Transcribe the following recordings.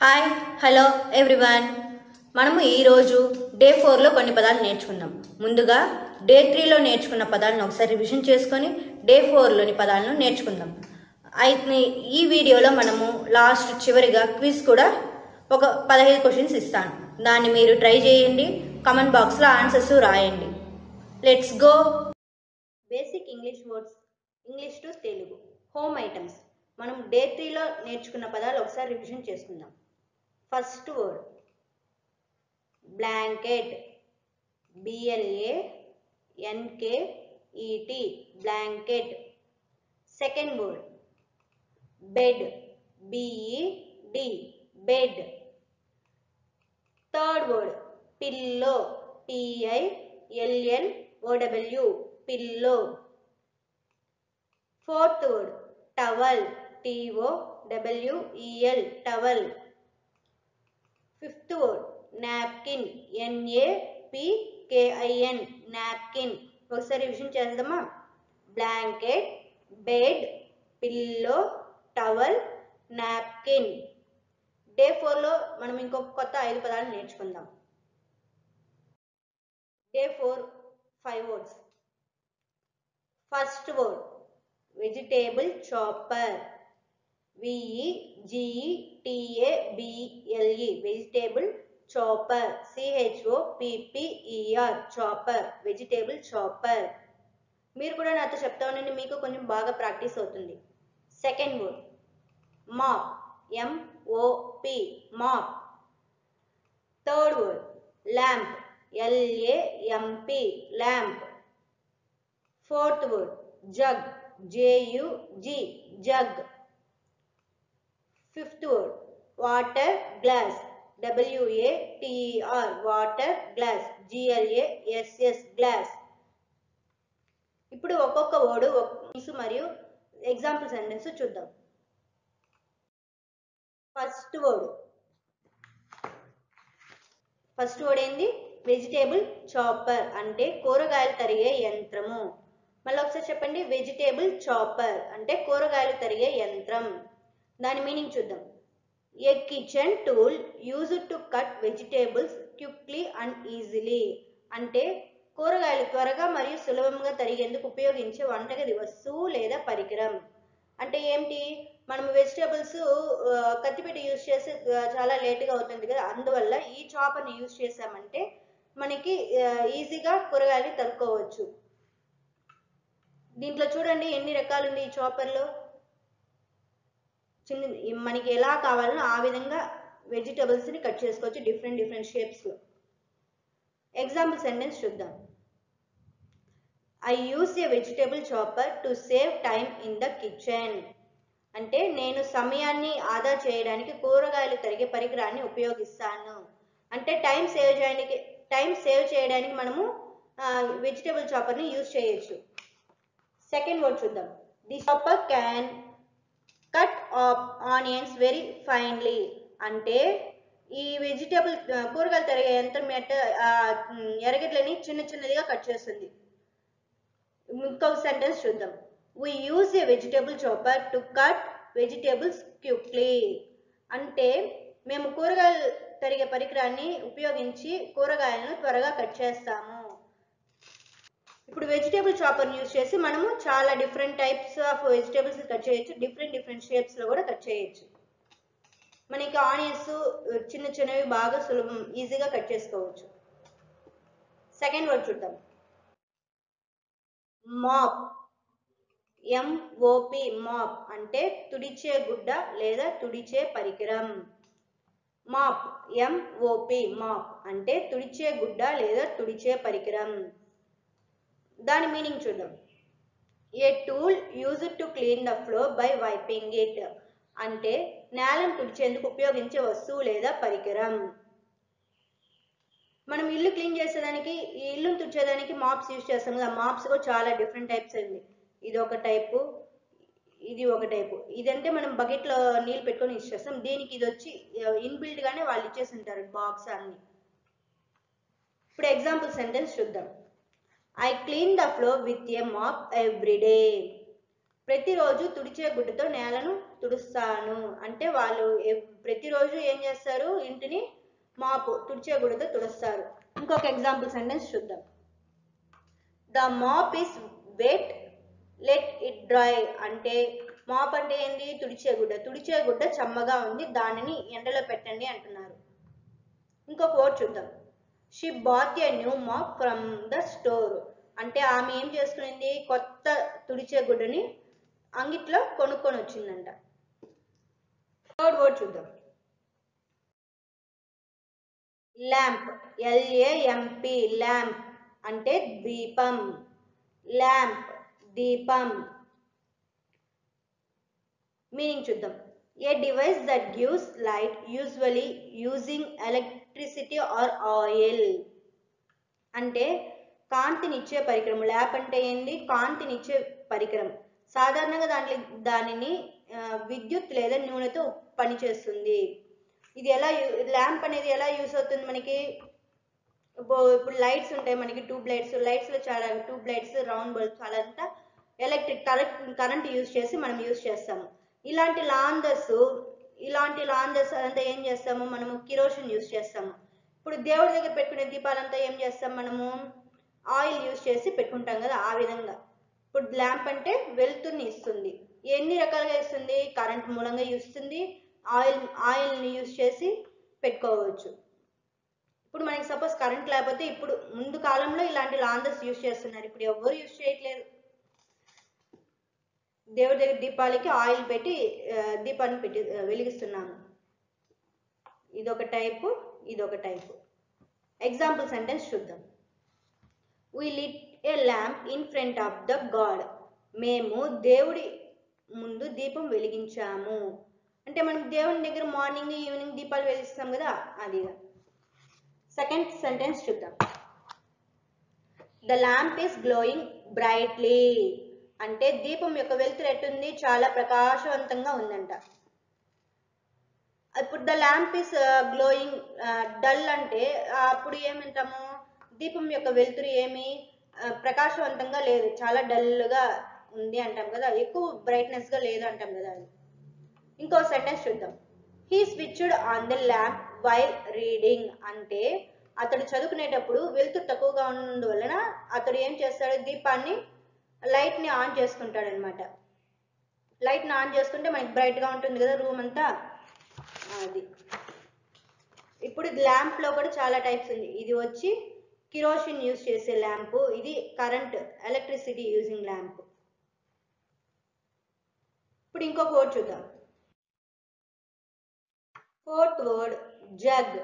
Hi hello everyone. మనము ఈరోజు day 4లో కొన్ని పదాలు నేర్చుకుందాం. ముందుగా డే 3లో నేర్చుకున్న పదాలను ఒకసారి రివిజన్ చేసుకొని డే 4లోని పదాలను నేర్చుకుందాం. అయితే ఈ వీడియోలో మనము చివరిగా క్విజ్ కూడా ఒక 15 క్వశ్చన్స్ ఇస్తాను. దాన్ని మీరు ట్రై చేయండి, కామెంట్ బాక్స్లో ఆన్సర్స్ రాయండి. Let's go. Basic English words, English to Telugu. Home items. మనం డే 3లో నేర్చుకున్న పదాలు ఒకసారి రివిజన్ చేసుకుందాం. First word blanket, BLANKET, blanket. Second word bed, BED, bed. Third word pillow, PILLOW, pillow. Fourth word towel, TOWEL, towel. Fifth word napkin, NAPKIN, napkin. ఒకసారి revision చేద్దామా? Blanket, bed, pillow, towel, napkin. Day 4లో మనం ఇంకొక కొత్త 5 పదాలు నేర్చుకుందాం. Day 4 5 words. First word vegetable chopper, VEGETABLE, vegetable chopper, CHOPPER, chopper, vegetable chopper. మీరు కూడా నాతో చెప్తా ఉండండి, మీకు కొంచెం బాగా ప్రాక్టీస్ అవుతుంది. Second word mop, MOP, mop. Third word lamp, LAMP, lamp. Fourth word jug, JUG, jug. Fifth word water glass, WATER, water glass, GLASS, glass. ఇప్పుడు ఒక్కొక్క వర్డ్ మరియు ఎగ్జాంపుల్ సెంటెన్స్ చూద్దాం. ఫస్ట్ వర్డ్ ఏంది? వెజిటేబుల్ చాపర్ అంటే కూరగాయలు తరిగే యంత్రము. మళ్ళీ ఒకసారి చెప్పండి. వెజిటేబుల్ చాపర్ అంటే కూరగాయలు తరిగే యంత్రం. దాని మీనింగ్ చూద్దాం. A kitchen tool used to cut vegetables quickly and easily అంటే కూరగాయలు త్వరగా మరియు సులభంగా తరిగేందుకు ఉపయోగించే వంటగది వస్తువు లేదా పరికరం. అంటే ఏంటి? మనం వెజిటేబుల్స్ కత్తిపెట్టి యూజ్ చేసి చాలా లేట్గా అవుతుంది కదా, అందువల్ల ఈ చాపర్ని యూజ్ చేసామంటే మనకి ఈజీగా కూరగాయలు తరుక్కోవచ్చు. దీంట్లో చూడండి ఎన్ని రకాలు ఉంది ఈ చాపర్లో. మనకి ఎలా కావాలనో ఆ విధంగా వెజిటబుల్స్ని కట్ చేసుకోవచ్చు డిఫరెంట్ షేప్స్లో. ఎగ్జాంపుల్ సెంటెన్స్ చూద్దాం. I use A vegetable chopper to save time in the kitchen అంటే నేను సమయాన్ని ఆదా చేయడానికి కూరగాయలు తరిగే పరికరాన్ని ఉపయోగిస్తాను. అంటే టైం సేవ్ చేయడానికి మనము వెజిటేబుల్ చాపర్ని యూజ్ చేయొచ్చు. సెకండ్ వర్డ్ చూద్దాం. The chopper can cut off onions very finely అంటే ఈ వెజిటేబుల్ కూరగాయలు తరిగే యంత్రం ఎర్రగడ్డలని చిన్నదిగా కట్ చేస్తుంది. ఇంకొక సెంటెన్స్ చూద్దాం. We use a vegetable chopper to cut vegetables quickly అంటే మేము కూరగాయలు తరిగే పరికరాన్ని ఉపయోగించి కూరగాయలను త్వరగా కట్ చేస్తాము. ఇప్పుడు వెజిటేబుల్ చాపర్ని యూజ్ చేసి మనము చాలా different types of vegetables cut చేయొచ్చు. డిఫరెంట్ షేప్స్లో కూడా కట్ చేయొచ్చు. మనకి ఆనియన్స్ చిన్నవి బాగా ఈజీగా కట్ చేసుకోవచ్చు. సెకండ్ వర్డ్ చూద్దాం. మాప్, MOP, మాప్ అంటే తుడిచే గుడ్డ లేదా తుడిచే పరికరం. మాప్, MOP, మాప్ అంటే తుడిచే గుడ్డ లేదా తుడిచే పరికరం. దాని మీనింగ్ చూద్దాం. A tool used to clean the floor by wiping it అంటే నేలను తుడిచేందుకు ఉపయోగించే వస్తువు లేదా పరికరం. మనం ఇల్లు క్లీన్ చేసేదానికి, ఈ ఇల్లును తుడిచేదానికి మాప్స్ యూజ్ చేస్తాం కదా. మాప్స్ కూడా చాలా డిఫరెంట్ టైప్స్ ఉంది. ఇది ఒక టైపు, ఇది ఒక టైపు. ఇదంటే మనం బకెట్లో నీళ్ళు పెట్టుకొని యూజ్ చేస్తాం. దీనికి ఇది వచ్చి ఇన్బిల్ట్ గానే వాళ్ళు ఇచ్చేసి ఉంటారు బాక్స్ అన్ని. ఇప్పుడు ఎగ్జాంపుల్ సెంటెన్స్ చూద్దాం. I clean the floor with a mop every day ప్రతిరోజు తుడిచే గుడ్డతో నేలను తుడుస్తాను. అంటే వాళ్ళు ప్రతిరోజు ఏం చేస్తారు, ఇంటిని తుడిచే గుడ్డతో తుడుస్తారు. ఇంకొక ఎగ్జాంపుల్ సెంటెన్స్ చూద్దాం. The mop is wet, let it dry. అంటే మాప్ అంటే ఏంటి, తుడిచే గుడ్డ చెమ్మగా ఉంది, దానిని ఎండలో పెట్టండి అంటున్నారు. ఇంకొక వర్డ్ చూద్దాం. She bought a new mop from the store. అంటే ఆమె ఏం చేసుకునింది, కొత్త తుడిచే గుడ్డని అంగిట్లో కొనుక్కొని వచ్చిందంట. థర్డ్ వర్డ్ చూద్దాం. ల్యాంప్, LAMP, ల్యాంప్ అంటే దీపం. ల్యాంప్ దీపం. మీనింగ్ చూద్దాం. A device that gives light, usually using electricity or oil. అంటే కాంతినిచ్చే పరికరం. ల్యాంప్ అంటే ఏంటి, కాంతినిచ్చే పరికరం. సాధారణంగా దానిని విద్యుత్ లేదా నూనెతో పనిచేస్తుంది. ఇది ఎలా, ల్యాంప్ అనేది ఎలా యూస్ అవుతుంది మనకి, ఇప్పుడు లైట్స్ ఉంటాయి మనకి, ట్యూబ్ లైట్స్. లైట్స్లో చాలా ట్యూబ్ లైట్స్, రౌండ్ బల్బ్స్, అదంతా ఎలక్ట్రిక్ కరెంట్ యూస్ చేసి మనం యూస్ చేస్తాము. ఇలాంటి లాందర్స్ అదంతా ఏం చేస్తాము, మనము కిరోసిన్ యూస్ చేస్తాము. ఇప్పుడు దేవుడి దగ్గర పెట్టుకునే దీపాలంతా ఏం చేస్తాం, మనము ఆయిల్ యూస్ చేసి పెట్టుకుంటాం కదా, ఆ విధంగా. ఇప్పుడు ల్యాంప్ అంటే వెలుతురుని ఇస్తుంది. ఎన్ని రకాలుగా ఇస్తుంది, కరెంట్ మూలంగా ఇస్తుంది, ఆయిల్ని యూస్ చేసి పెట్టుకోవచ్చు. ఇప్పుడు మనకి సపోజ్ కరెంట్ లేకపోతే, ఇప్పుడు ముందు కాలంలో ఇలాంటి లాందర్స్ యూస్ చేస్తున్నారు, ఇప్పుడు ఎవరు యూస్ చేయట్లేదు. దేవుడి దగ్గర దీపాలకి ఆయిల్ పెట్టి దీపాన్ని పెట్టి వెలిగిస్తున్నాము. ఇదొక టైపు, ఇదొక టైపు. ఎగ్జాంపుల్ సెంటెన్స్ చూద్దాం. We lit a lamp in front of the God. మేము దేవుడి ముందు దీపం వెలిగించాము. అంటే మనం దేవుని దగ్గర మార్నింగ్ ఈవినింగ్ దీపాలు వెలిగిస్తాం కదా, అదిగా. సెకండ్ సెంటెన్స్ చూద్దాం. The lamp is glowing brightly. అంటే దీపం యొక్క వెలుతురు ఎట్టుంది, చాలా ప్రకాశవంతంగా ఉందంట. ఇప్పుడు the lamp is glowing dull అంటే అప్పుడు ఏమంటాము, దీపం యొక్క వెలుతురు ఏమి ప్రకాశవంతంగా లేదు, చాలా డల్గా ఉంది అంటాం కదా, ఎక్కువ బ్రైట్నెస్గా లేదు అంటాం కదా. ఇంకో సెంటెన్స్ చూద్దాం. He switched on the lamp while reading. అంటే అతడు చదువుకునేటప్పుడు వెలుతురు తక్కువగా ఉన్నందువలన అతడు ఏం చేస్తాడు, దీపాన్ని లైట్ని ఆన్ చేసుకుంటాడు అనమాట. లైట్ని ఆన్ చేసుకుంటే మనకి బ్రైట్గా ఉంటుంది కదా రూమ్ అంతా, అది. ఇప్పుడు ల్యాంప్లో కూడా చాలా టైప్స్ ఉంది. ఇది వచ్చి కిరోసిన్ యూజ్ చేసే ల్యాంపు, ఇది కరెంట్ ఎలక్ట్రిసిటీ యూజింగ్ ల్యాంప్. ఇప్పుడు ఇంకొక వర్డ్ చూద్దాం. Fourth word jug,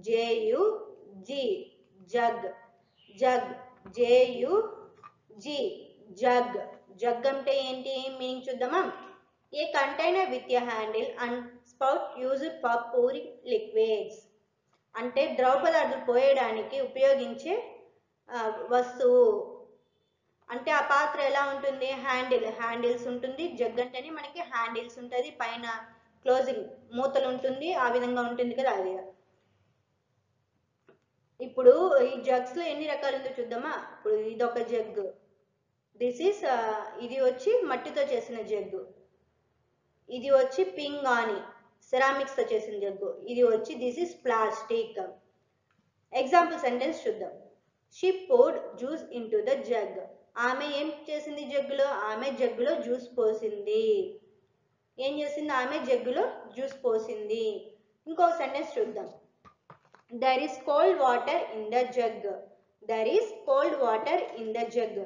JUG, jug. Jug, JUG, jug. Jug అంటే ఏంటి, మీనింగ్ చూద్దామా. A container with a handle and spout used for pouring liquids. అంటే ద్రవ పదార్థాలు పోయడానికి ఉపయోగించే వస్తువు. అంటే ఆ పాత్ర ఎలా ఉంటుంది, హ్యాండిల్స్ ఉంటుంది. జగ్ అంటేనే మనకి హ్యాండిల్స్ ఉంటుంది, పైన క్లోజింగ్ మూతలు ఉంటుంది, ఆ విధంగా ఉంటుంది కదా, అది. ఇప్పుడు ఈ జగ్స్ లో ఎన్ని రకాలు ఉందో చూద్దామా. ఇప్పుడు ఇదొక జగ్, ఇది వచ్చి మట్టితో చేసిన జగ్గు. ఇది వచ్చి పింగాణి సెరామిక్స్ తో చేసిన జగ్గు. ఇది వచ్చి this is plastic. Example sentence చూద్దాం. She poured juice into the jug. ఆమె ఏం చేసింది జగ్గులో, ఆమె జగ్గులో జ్యూస్ పోసింది. ఏం చేసింది, ఆమె జగ్గులో జ్యూస్ పోసింది. ఇంకొక సెంటెన్స్ చూద్దాం. There is cold water in the jug. There is cold water in the jug.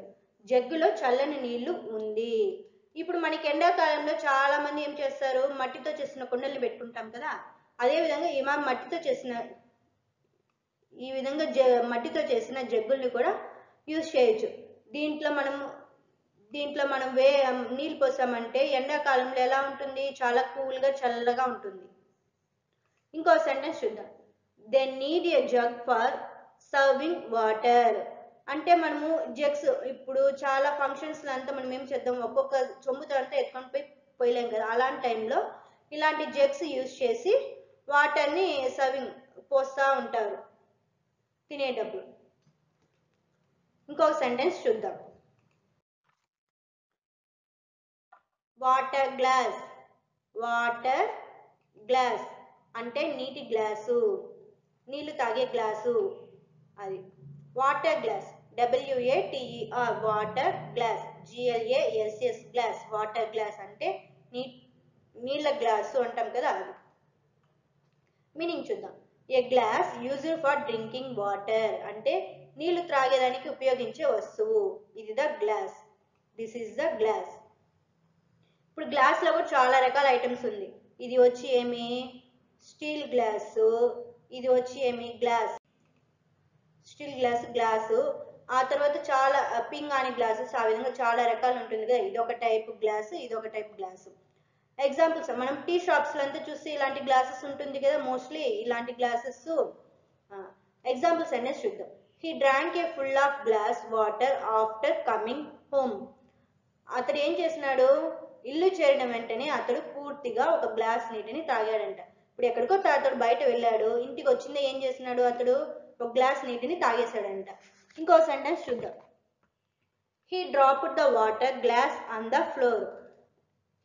జగ్గులో చల్లని నీళ్లు ఉంది. ఇప్పుడు మనకి ఎండాకాలంలో చాలా మంది ఏం చేస్తారు, మట్టితో చేసిన కుండల్ని పెట్టుకుంటాం కదా, అదే విధంగా ఈ విధంగా మట్టితో చేసిన జగ్గుల్ని కూడా యూజ్ చేయొచ్చు. దీంట్లో మనం నీళ్ళు పోసామంటే ఎండాకాలంలో ఎలా ఉంటుంది, చాలా కూల్గా చల్లగా ఉంటుంది. ఇంకో సెంటెన్స్ చూద్దాం. They need a jug for serving water. అంటే మనము జగ్స్, ఇప్పుడు చాలా ఫంక్షన్స్ అంతా మనం ఏం చేద్దాం, ఒక్కొక్క చెంబుతో అంతా ఎత్తుకొని పోయలేం కదా, అలాంటి టైంలో ఇలాంటి జగ్స్ యూజ్ చేసి వాటర్ని పోస్తూ ఉంటారు తినేటప్పుడు. ఇంకొక సెంటెన్స్ చూద్దాం. Water glass. వాటర్ గ్లాస్ అంటే నీటి గ్లాసు, నీళ్లు తాగే గ్లాసు. అది water glass, WATER water glass, GLASS glass. Water glass అంటే నీళ్ళ గ్లాసు అంటాం కదా అది. మీనింగ్ చూద్దాం. A glass used for drinking water అంటే నీళ్లు త్రాగేదానికి ఉపయోగించే వస్తువు. ఇది the glass, this is the glass. ఇప్పుడు గ్లాస్లో కూడా చాలా రకాల ఐటమ్స్ ఉంది. ఇది వచ్చి ఏమి స్టీల్ గ్లాసు, ఇది వచ్చి ఏమి గ్లాస్, స్టీల్ గ్లాసు. ఆ తర్వాత చాలా పింగాణి గ్లాసెస్, ఆ విధంగా చాలా రకాలు ఉంటుంది కదా. ఇది ఒక టైప్ గ్లాసు, ఇది ఒక టైప్ గ్లాసు. ఎగ్జాంపుల్స్ మనం టీ షాప్స్లో అంతా చూస్తే ఇలాంటి గ్లాసెస్ ఉంటుంది కదా, మోస్ట్లీ ఇలాంటి గ్లాసెస్. ఎగ్జాంపుల్స్ అనేది చూద్దాం. He drank A full of glass water after coming home. అతడు ఏం చేసినాడు, ఇల్లు చేరిన వెంటనే అతడు పూర్తిగా ఒక గ్లాస్ నీటిని తాగాడంట. ఇప్పుడు ఎక్కడికో అతడు బయట వెళ్ళాడు, ఇంటికి వచ్చిందే ఏం చేసినాడు, అతడు ఒక గ్లాస్ నీటిని తాగేశాడంట. ఇంకో సెంటెన్స్ చూద్దాం. He dropped the water glass on the floor.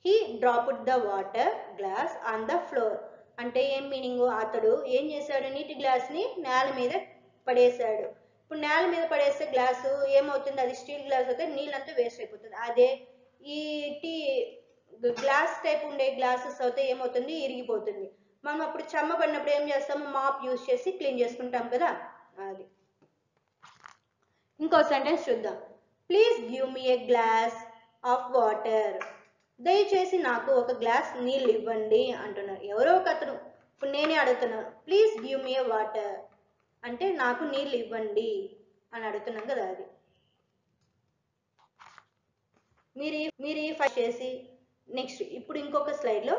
He dropped the water glass on the floor అంటే ఏం మీనింగ్, అతడు ఏం చేశాడు, నీటి గ్లాస్ని నేల మీద పడేశాడు. ఇప్పుడు నేల మీద పడేస్తే గ్లాసు ఏమవుతుంది, అది స్టీల్ గ్లాస్ అయితే నీళ్ళంతా వేస్ట్ అయిపోతుంది. అదే ఈ టీ గ్లాస్ టైప్ ఉండే గ్లాసెస్ అయితే ఏమవుతుంది, ఇరిగిపోతుంది. మనం అప్పుడు చెమ్మ పడినప్పుడు ఏం చేస్తాము, మాప్ యూజ్ చేసి క్లీన్ చేసుకుంటాం కదా అది. ఇంకో సెంటెన్స్ చూద్దాం. Please give me A glass of water. దయచేసి నాకు ఒక గ్లాస్ నీళ్ళు ఇవ్వండి అంటున్నారు. ఎవరో ఒక అతను, ఇప్పుడు నేనే అడుగుతున్నాను, please give me A water అంటే నాకు నీళ్ళు ఇవ్వండి అని అడుగుతున్నాం కదా అది. మీరు ఈ ఫస్ట్ చేసి నెక్స్ట్ ఇప్పుడు ఇంకొక స్లైడ్లో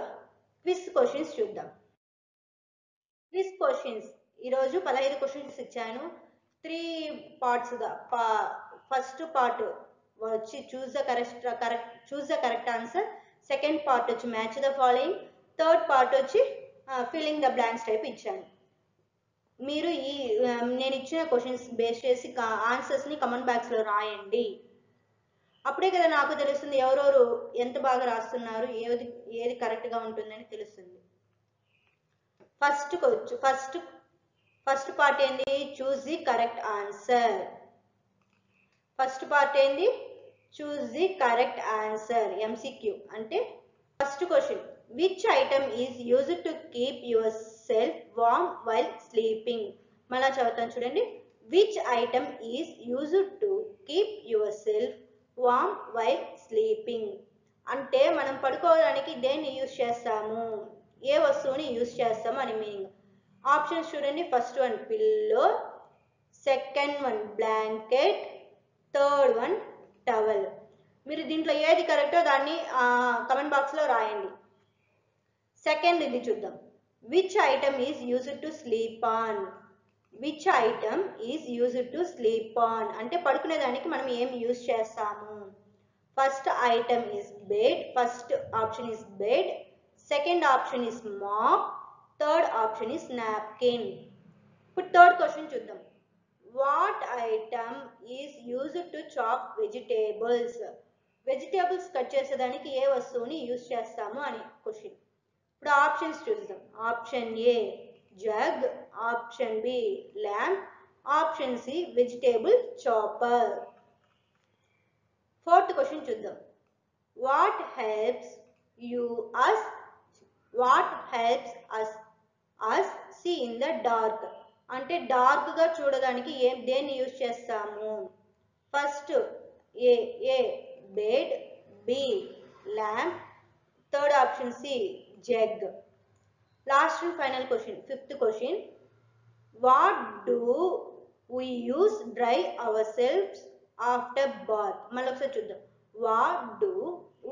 క్విజ్ క్వశ్చన్స్ చూద్దాం. క్విజ్ క్వశ్చన్స్ ఈరోజు 15 క్వశ్చన్స్ ఇచ్చాను, 3 పార్ట్స్గా. ఫస్ట్ పార్ట్ వచ్చి choose the correct answer, second part వచ్చి match the following, third part వచ్చి ఫిల్లింగ్ ద బ్లాంక్స్ టైప్ ఇచ్చాను. మీరు నేను ఇచ్చిన క్వశ్చన్స్ బేస్ చేసి ఆన్సర్స్ని కమెంట్ బాక్స్లో రాయండి. అప్పుడే కదా నాకు తెలుస్తుంది ఎవరెవరు ఎంత బాగా రాస్తున్నారు, ఏది కరెక్ట్గా ఉంటుందని తెలుస్తుంది. ఫస్ట్ పార్ట్ ఏంది, choose the correct answer. First part ఏంది, choose the correct answer, MCQ. అంటే first question, which item is used to keep yourself warm while sleeping. మళ్ళా చదువుతాను చూడండి. Which item is used to keep yourself warm while sleeping అంటే మనం పడుకోవడానికి దేన్ని use చేస్తాము, ఏ వస్తువుని యూజ్ చేస్తాము అని మీనింగ్. ఆప్షన్స్ చూడండి. First one pillow, second one blanket, third one towel. మీరు దీంట్లో ఏది కరెక్టో దాన్ని కమెంట్ బాక్స్లో రాయండి. సెకండ్ ఇది చూద్దాం. Which item is used to sleep on. Which item is used to sleep on అంటే పడుకునేదానికి మనం ఏం యూజ్ చేస్తాము. First item is bed, first option is bed, second option is mop, third option is napkin. ఇప్పుడు third question చూద్దాం. What item is used to chop vegetables. Vegetables cut చేసేదానికి ఏ వస్తువుని యూజ్ చేస్తాము అని క్వశ్చన్. ఇప్పుడు ఆప్షన్స్ చూద్దాం. Option A jug, option B lamp, option C vegetable chopper. Fourth question చూద్దాం. What helps us see in the dark అంటే dark గా చూడడానికి దేన్ని యూజ్ చేస్తాము. First A bed, B lamp, third option C jug. Last and final question, fifth question. What do we use dry ourselves after bath. మళ్ళీ ఒకసారి చూద్దాం. What do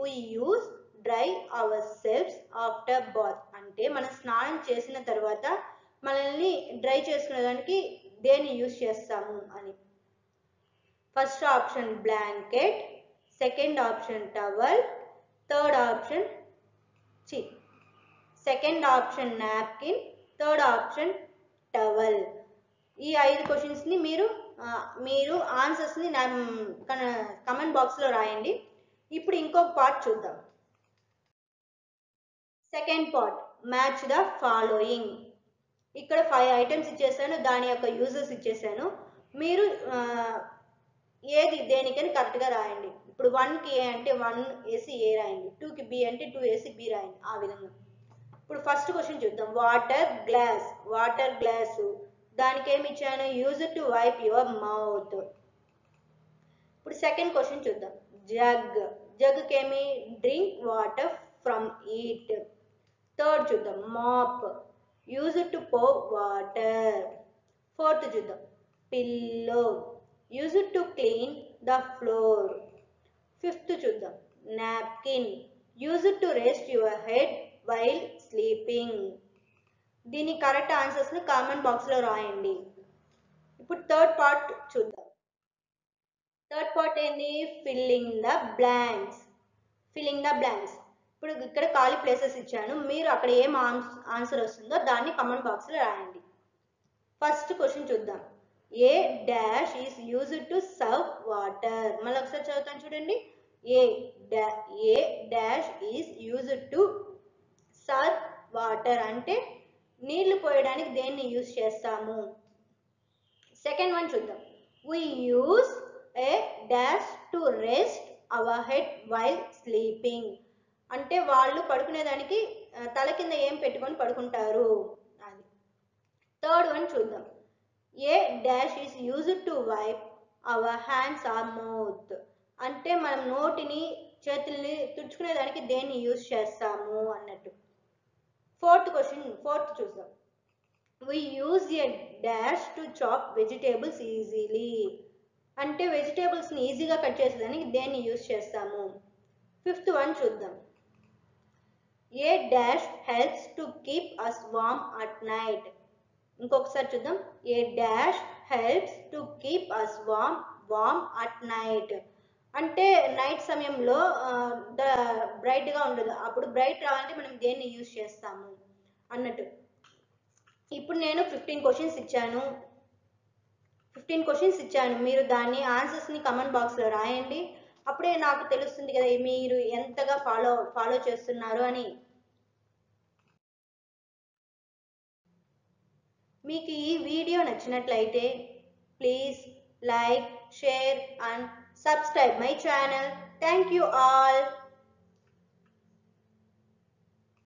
we use dry ourselves after bath అంటే మనం స్నానం చేసిన తర్వాత మనల్ని dry చేసుకునేదానికి దేన్ని యూజ్ చేస్తాము అని. First option blanket, second option towel, third option second option napkin, third option towel. ఈ 5 క్వశ్చన్స్ని మీరు ఆన్సర్స్ని కమెంట్ బాక్స్లో రాయండి. ఇప్పుడు ఇంకొక పార్ట్ చూద్దాం. Second part match the following. ఇక్కడ 5 ఐటమ్స్ ఇచ్చేసాను, దాని యొక్క యూజెస్ ఇచ్చేసాను. మీరు ఏది దేనికని కరెక్ట్గా రాయండి. ఇప్పుడు 1కి ఏ అంటే 1 వేసి ఏ రాయండి, 2కి బి అంటే 2 వేసి బి రాయండి, ఆ విధంగా. ఇప్పుడు ఫస్ట్ క్వశ్చన్ చూద్దాం. వాటర్ గ్లాస్, వాటర్ గ్లాసు దానికి ఏమి ఇచ్చాను, use to wipe your mouth. ఇప్పుడు సెకండ్ క్వశ్చన్ చూద్దాం. జగ్, జగ్కి ఏమి, drink water from it. Third చూద్దాం. Mop, use to pour water. Fourth చూద్దాం. Pillow, use to clean the floor. Fifth చూద్దాం. Napkin, use to rest your head while sleeping. దీని correct ఆన్సర్స్ని comment బాక్స్లో రాయండి. ఇప్పుడు థర్డ్ పార్ట్ చూద్దాం. థర్డ్ పార్ట్ ఏంటి, filling the blanks. Filling the blanks. ఇప్పుడు ఇక్కడ ఖాళీ ప్లేసెస్ ఇచ్చాను, మీరు అక్కడ ఏం ఆన్సర్ వస్తుందో దాన్ని కామెంట్ బాక్స్లో రాయండి. ఫస్ట్ క్వశ్చన్ చూద్దాం. A dash is used to serve water. మళ్ళీ ఒకసారి చదువుతాను చూడండి. A dash is used to serve water అంటే నీళ్లు పోయడానికి దేన్ని యూజ్ చేస్తాము. సెకండ్ వన్ చూద్దాం. we use a dash to rest our head while sleeping అంటే వాళ్ళు పడుకునేదానికి తల కింద ఏం పెట్టుకొని పడుకుంటారు అది. థర్డ్ వన్ చూద్దాం. A dash is used to wipe our hands or mouth అంటే మనం నోటిని చేతుల్ని తుడుచుకునేదానికి దేన్ని యూజ్ చేస్తాము అన్నట్టు. ఫోర్త్ చూద్దాం. we use a dash to chop vegetables easily అంటే వెజిటేబుల్స్ని ఈజీగా కట్ చేసేదానికి దేన్ని యూజ్ చేస్తాము. ఫిఫ్త్ వన్ చూద్దాం. A dash helps to keep us warm at night. ఇంకొకసారి చూద్దాం. A dash helps to keep us warm at night అంటే నైట్ సమయంలో బ్రైట్గా ఉండదు, అప్పుడు బ్రైట్ రావాలంటే మనం దేన్ని యూజ్ చేస్తాము అన్నట్టు. ఇప్పుడు నేను 15 క్వశ్చన్స్ ఇచ్చాను, మీరు దాని ఆన్సర్స్ని కమెంట్ బాక్స్లో రాయండి. అప్పుడే నాకు తెలుస్తుంది కదా మీరు ఎంతగా ఫాలో చేస్తున్నారు అని. మీకు ఈ వీడియో నచ్చినట్లయితే please like, share and subscribe my channel. Thank you all.